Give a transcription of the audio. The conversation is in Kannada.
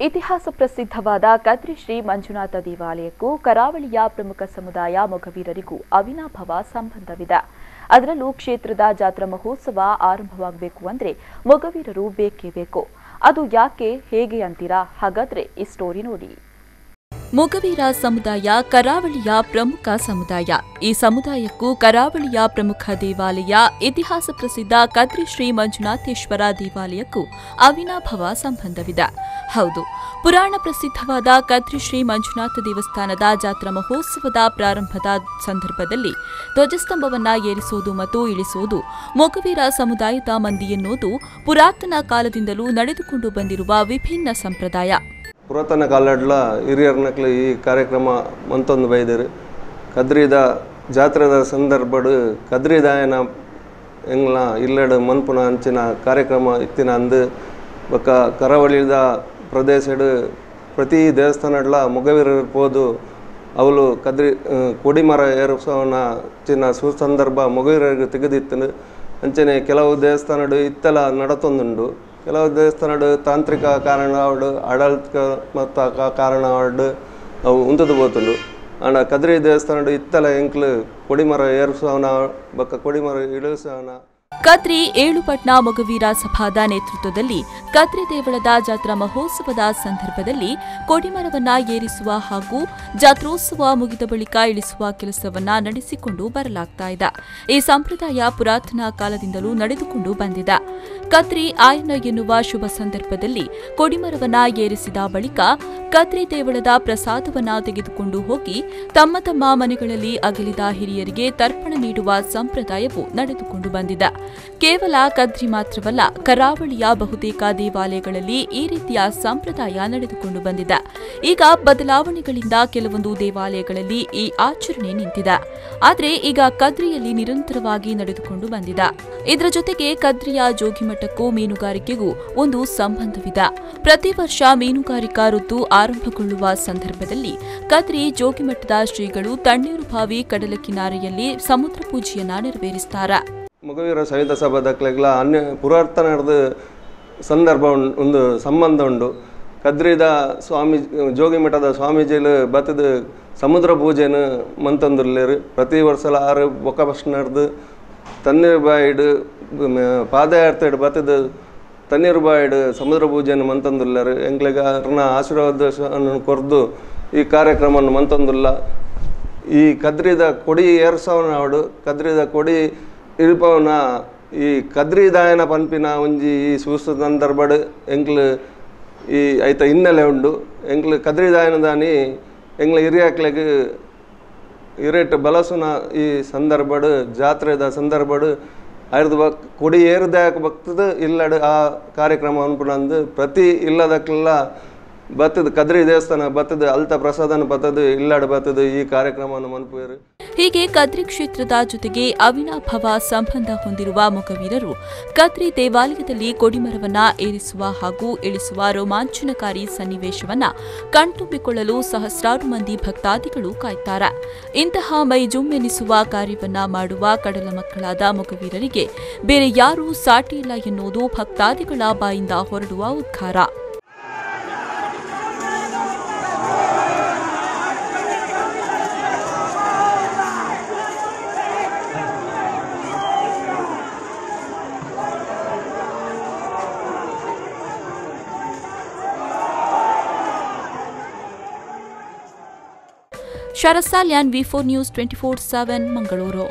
ಇತಿಹಾಸ ಪ್ರಸಿದ್ಧವಾದ ಕದ್ರಿ ಶ್ರೀ ಮಂಜುನಾಥ ದೇವಾಲಯಕ್ಕೂ ಕರಾವಳಿಯ ಪ್ರಮುಖ ಸಮುದಾಯ ಮೊಗವೀರರಿಗೂ ಅವಿನಾಭಾವ ಸಂಬಂಧವಿದೆ. ಅದರಲ್ಲೂ ಕ್ಷೇತ್ರದ ಜಾತ್ರಾ ಮಹೋತ್ಸವ ಆರಂಭವಾಗಬೇಕು ಅಂದ್ರೆ ಮೊಗವೀರರು ಬೇಕೇ ಬೇಕು. ಅದು ಯಾಕೆ ಹೇಗೆ ಅಂತೀರಾ? ಹಾಗಾದ್ರೆ ಈ ಸ್ಟೋರಿ ನೋಡಿ. ಮೊಗವೀರ ಸಮುದಾಯ ಕರಾವಳಿಯ ಪ್ರಮುಖ ಸಮುದಾಯ. ಈ ಸಮುದಾಯಕ್ಕೂ ಕರಾವಳಿಯ ಪ್ರಮುಖ ದೇವಾಲಯ ಇತಿಹಾಸ ಪ್ರಸಿದ್ಧ ಕದ್ರಿ ಶ್ರೀ ಮಂಜುನಾಥೇಶ್ವರ ದೇವಾಲಯಕ್ಕೂ ಅವಿನಾಭಾವ ಸಂಬಂಧವಿದೆ. ಹೌದು, ಪುರಾಣ ಪ್ರಸಿದ್ಧವಾದ ಕದ್ರಿ ಶ್ರೀ ಮಂಜುನಾಥ ದೇವಸ್ಥಾನದ ಜಾತ್ರಾ ಮಹೋತ್ಸವದ ಪ್ರಾರಂಭದ ಸಂದರ್ಭದಲ್ಲಿ ಧ್ವಜಸ್ತಂಭವನ್ನ ಏರಿಸುವುದು ಮತ್ತು ಇಳಿಸುವುದು ಮೊಗವೀರ ಸಮುದಾಯದ ಮಂದಿ ಎನ್ನುವುದು ಪುರಾತನ ಕಾಲದಿಂದಲೂ ನಡೆದುಕೊಂಡು ಬಂದಿರುವ ವಿಭಿನ್ನ ಸಂಪ್ರದಾಯ. ಪುರಾತನ ಕಾಲಡ್ಲ ಹಿರಿಯರ್ನಕ್ಲು ಈ ಕಾರ್ಯಕ್ರಮ ಮಂತೊಂದು ಬೈದರು. ಕದ್ರಿದ ಜಾತ್ರೆದ ಸಂದರ್ಭಡು ಕದ್ರಿದಾಯನ ಎಂಗ್ಲ ಇಲ್ಲಡು ಮನ್ಪುನ ಅಂಚಿನ ಕಾರ್ಯಕ್ರಮ ಇತ್ತಿನ ಅಂದು ಬೊಕ್ಕ ಕರಾವಳಿದ ಪ್ರದೇಶಡು ಪ್ರತಿ ದೇವಸ್ಥಾನಡ್ಲ ಮೊಗವೀರರು ಪೋದು ಅವಳು ಕದ್ರಿ ಕೊಡಿಮರ ಏರಿಸೋನ ಚಿನ್ನ ಸುಸಂದರ್ಭ ಮೊಗವೀರರಿಗೆ ತೆಗೆದಿತ್ತು. ಅಂಚನೆ ಕೆಲವು ದೇವಸ್ಥಾನಡು ಇತ್ತಲ ನಡತೊಂದುಂಡು, ಕೆಲವು ದೇವಸ್ಥಾನಡು ತಾಂತ್ರಿಕ ಕಾರಣ ಆಡಳಿತ ಮತ್ತು ಕಾರಣ ಅವು ಉಂತದು ಬೋತುಂಡು. ಆಂಡ ಕದ್ರಿ ದೇವಸ್ಥಾನಡು ಇತ್ತಲ ಎಂಕ್ಲು ಕೊಡಿಮರ ಏರಿಸೋನ ಬೊಕ್ಕ ಕೊಡಿಮರ ಇಳಿಸೋನ. ಕದ್ರಿ ಏಳುಪಟ್ನ ಮೊಗವೀರ ಸಭಾದ ನೇತೃತ್ವದಲ್ಲಿ ಕದ್ರಿ ದೇವಳದ ಜಾತ್ರಾ ಮಹೋತ್ಸವದ ಸಂದರ್ಭದಲ್ಲಿ ಕೊಡಿಮರವನ್ನ ಏರಿಸುವ ಹಾಗೂ ಜಾತ್ರೋತ್ಸವ ಮುಗಿದ ಬಳಿಕ ಇಳಿಸುವ ಕೆಲಸವನ್ನ ನಡೆಸಿಕೊಂಡು ಬರಲಾಗ್ತಾ ಇದೆ. ಈ ಸಂಪ್ರದಾಯ ಪುರಾತನ ಕಾಲದಿಂದಲೂ ನಡೆದುಕೊಂಡು ಬಂದಿದೆ. ಕದ್ರಿ ಆಯನ ಎನ್ನುವ ಶುಭ ಸಂದರ್ಭದಲ್ಲಿ ಕೊಡಿಮರವನ್ನ ಏರಿಸಿದ ಬಳಿಕ ಕದ್ರಿ ದೇವಳದ ಪ್ರಸಾದವನ್ನ ತೆಗೆದುಕೊಂಡು ಹೋಗಿ ತಮ್ಮ ತಮ್ಮ ಮನೆಗಳಲ್ಲಿ ಅಗಲಿದ ಹಿರಿಯರಿಗೆ ತರ್ಪಣ ನೀಡುವ ಸಂಪ್ರದಾಯವು ನಡೆದುಕೊಂಡು ಬಂದಿದೆ. ಕೇವಲ ಕದ್ರಿ ಮಾತ್ರವಲ್ಲ, ಕರಾವಳಿಯ ಬಹುತೇಕ ದೇವಾಲಯಗಳಲ್ಲಿ ಈ ರೀತಿಯ ಸಂಪ್ರದಾಯ ನಡೆದುಕೊಂಡು ಬಂದಿದೆ. ಈಗ ಬದಲಾವಣೆಗಳಿಂದ ಕೆಲವೊಂದು ದೇವಾಲಯಗಳಲ್ಲಿ ಈ ಆಚರಣೆ ನಿಂತಿದೆ. ಆದರೆ ಈಗ ಕದ್ರಿಯಲ್ಲಿ ನಿರಂತರವಾಗಿ ನಡೆದುಕೊಂಡು ಬಂದಿದೆ. ಇದರ ಜೊತೆಗೆ ಕದ್ರಿಯ ಜೋಗಿಮಠಕ್ಕೂ ಮೀನುಗಾರಿಕೆಗೂ ಒಂದು ಸಂಬಂಧವಿದೆ. ಪ್ರತಿ ವರ್ಷ ಮೀನುಗಾರಿಕಾ ಋತು ಆರಂಭಗೊಳ್ಳುವ ಸಂದರ್ಭದಲ್ಲಿ ಕದ್ರಿ ಜೋಗಿಮಠದ ಶ್ರೀಗಳು ತಣ್ಣೀರು ಬಾವಿ ಕಡಲ ಕಿನಾರೆಯಲ್ಲಿ ಸಮುದ್ರ ಪೂಜೆಯನ್ನ ನೆರವೇರಿಸುತ್ತಾರೆ. ಮೊಗವೀರ ಸಹಿತ ಸಭಾದಕ್ಲೆಗ್ಲ ಪುರಾತನದ ಸಂದರ್ಭ ಒಂದು ಸಂಬಂಧ ಉಂಡು. ಕದ್ರಿದ ಸ್ವಾಮಿ ಜೋಗಿಮಠದ ಸ್ವಾಮೀಜಿಲು ಬತ್ತದ ಸಮುದ್ರ ಪೂಜೆನು ಮಂತೊಂದುಲ್ಲೇರು. ಪ್ರತಿ ವರ್ಷ 6 ಬೊಕ್ಕ ಫಸ್ಟ್ ನಡೆದು ತಣ್ಣೀರು ಬಾಯಿಡು ಪಾದಯಾತ್ರೆಡು ಬತ್ತದ ತಣ್ಣೀರು ಬಾಯಿಡು ಸಮುದ್ರ ಪೂಜೆಯನ್ನು ಮಂತೊಂದುಲ್ಲೇರು. ಎಂಕ್ಲೆಗ ಅವ್ರನ್ನ ಆಶೀರ್ವಾದ ಕೊರ್ದು ಈ ಕಾರ್ಯಕ್ರಮವನ್ನು ಮಂತೊಂದುಲ್ಲ. ಈ ಕದ್ರಿದ ಕೊಡಿ ಏರ್ಸವನ ಅವಡು ಕದ್ರಿದ ಕೊಡಿ ಇಳ್ಪವನ ಈ ಕದ್ರಿದಾಯನ ಪನ್ಪಿನ ಒಂಜಿ ಈ ಸೂಸ್ತ ಸಂದರ್ಭಡು ಎಂಕ್ಲು ಈ ಐತ ಹಿನ್ನೆಲೆ ಉಂಡು. ಎಂಕ್ಲು ಕದ್ರಿದಾಯನ ದಾನಿ ಎಂಗ್ಲ ಹಿರಿಯಾಕ್ಲೆಗ್ ಹಿರೇಟ್ ಬಲಸುನ ಈ ಸಂದರ್ಭಡು ಜಾತ್ರೆದ ಸಂದರ್ಭಡು ಆಯ್ದು ಕೊಡಿ ಏರ್ದಾಯಕ ಬರ್ತದ ಇಲ್ಲಡು ಆ ಕಾರ್ಯಕ್ರಮ ಅನ್ಪುನಂದು ಪ್ರತಿ ಇಲ್ಲದಕ್ಕೆಲ್ಲ ಬತ್ತದ ಕದ್ರಿ ದೇವಸ್ಥಾನ ಬತ್ತದ ಅಲ್ತ ಪ್ರಸಾದನ ಬತ್ತದ ಇಲ್ಲಾಡು ಬತ್ತದ ಈ ಕಾರ್ಯಕ್ರಮವನ್ನು ಮನ್ಪುವರು. ಹೀಗೆ ಕದ್ರಿ ಕ್ಷೇತ್ರದ ಜೊತೆಗೆ ಅವಿನಾಭಾವ ಸಂಬಂಧ ಹೊಂದಿರುವ ಮೊಗವೀರರು ಕದ್ರಿ ದೇವಾಲಯದಲ್ಲಿ ಕೊಡಿಮರವನ್ನ ಏರಿಸುವ ಹಾಗೂ ಇಳಿಸುವ ರೋಮಾಂಚನಕಾರಿ ಸನ್ನಿವೇಶವನ್ನ ಕಣ್ತುಂಬಿಕೊಳ್ಳಲು ಸಹಸ್ರಾರು ಮಂದಿ ಭಕ್ತಾದಿಗಳು ಕಾಯ್ತಾರೆ. ಇಂತಹ ಮೈಜುಮ್ಮೆನಿಸುವ ಕಾರ್ಯವನ್ನ ಮಾಡುವ ಕಡಲ ಮಕ್ಕಳಾದ ಮೊಗವೀರರಿಗೆ ಬೇರೆ ಯಾರೂ ಸಾಟಿಯಿಲ್ಲ ಎನ್ನುವುದು ಭಕ್ತಾದಿಗಳ ಬಾಯಿಂದ ಹೊರಡುವ ಉದ್ಗಾರ. ಶರತ್ ಸಾಲ್ಯಾನ್, V4 News 24/7 ಮಂಗಳೂರು.